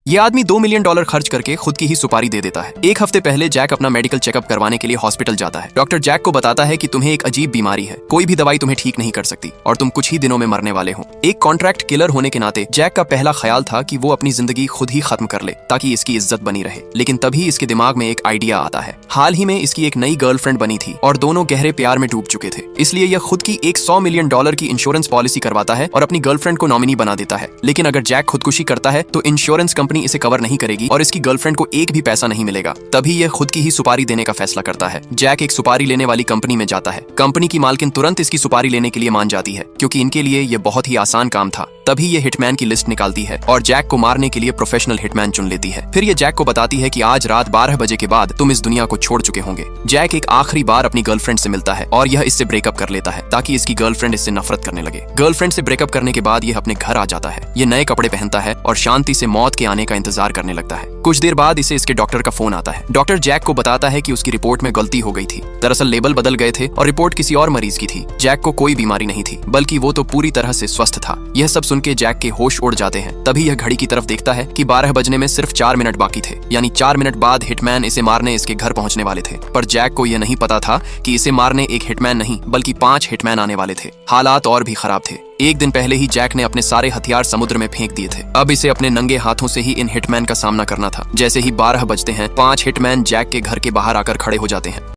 ये आदमी $2 मिलियन खर्च करके खुद की ही सुपारी दे देता है। एक हफ्ते पहले जैक अपना मेडिकल चेकअप करवाने के लिए हॉस्पिटल जाता है। डॉक्टर जैक को बताता है कि तुम्हें एक अजीब बीमारी है, कोई भी दवाई तुम्हें ठीक नहीं कर सकती और तुम कुछ ही दिनों में मरने वाले हो। एक कॉन्ट्रैक्ट किलर होने के नाते जैक का पहला ख्याल था कि वो अपनी जिंदगी खुद ही खत्म कर ले ताकि इसकी इज्जत बनी रहे। लेकिन तभी इसके दिमाग में एक आइडिया आता है। हाल ही में इसकी एक नई गर्लफ्रेंड बनी थी और दोनों गहरे प्यार में डूब चुके थे, इसलिए यह खुद की एक $100 मिलियन की इंश्योरेंस पॉलिसी करवाता है और अपनी गर्लफ्रेंड को नॉमिनी बना देता है। लेकिन अगर जैक खुदकुशी करता है तो इंश्योरेंस कंपनी इसे कवर नहीं करेगी और इसकी गर्लफ्रेंड को एक भी पैसा नहीं मिलेगा। तभी यह खुद की ही सुपारी देने का फैसला करता है। जैक एक सुपारी लेने वाली कंपनी में जाता है। कंपनी की मालकिन तुरंत इसकी सुपारी लेने के लिए मान जाती है क्योंकि इनके लिए यह बहुत ही आसान काम था। तभी ये हिटमैन की लिस्ट निकालती है और जैक को मारने के लिए प्रोफेशनल हिटमैन चुन लेती है। फिर ये जैक को बताती है कि आज रात 12 बजे के बाद तुम इस दुनिया को छोड़ चुके होंगे। जैक एक आखिरी बार अपनी गर्लफ्रेंड से मिलता है और यह इससे ब्रेकअप कर लेता है ताकि इसकी गर्लफ्रेंड इससे नफरत करने लगे। गर्लफ्रेंड से ब्रेकअप करने के बाद यह अपने घर आ जाता है। ये नए कपड़े पहनता है और शांति से मौत के आने का इंतजार करने लगता है। कुछ देर बाद इसे इसके डॉक्टर का फोन आता है। डॉक्टर जैक को बताता है कि उसकी रिपोर्ट में गलती हो गई थी। दरअसल लेबल बदल गए थे और रिपोर्ट किसी और मरीज की थी। जैक को कोई बीमारी नहीं थी, बल्कि वो तो पूरी तरह से स्वस्थ था। यह सब सुन के जैक के होश उड़ जाते हैं। तभी यह घड़ी की तरफ देखता है कि 12 बजने में सिर्फ 4 मिनट बाकी थे, यानी 4 मिनट बाद हिटमैन इसे मारने इसके घर पहुंचने वाले थे। पर जैक को यह नहीं पता था कि इसे मारने एक हिटमैन नहीं बल्कि 5 हिटमैन आने वाले थे। हालात और भी खराब थे। एक दिन पहले ही जैक ने अपने सारे हथियार समुद्र में फेंक दिए थे। अब इसे अपने नंगे हाथों से ही इन हिटमैन का सामना करना था। जैसे ही 12 बजते हैं, 5 हिटमैन जैक के घर के बाहर आकर खड़े हो जाते हैं।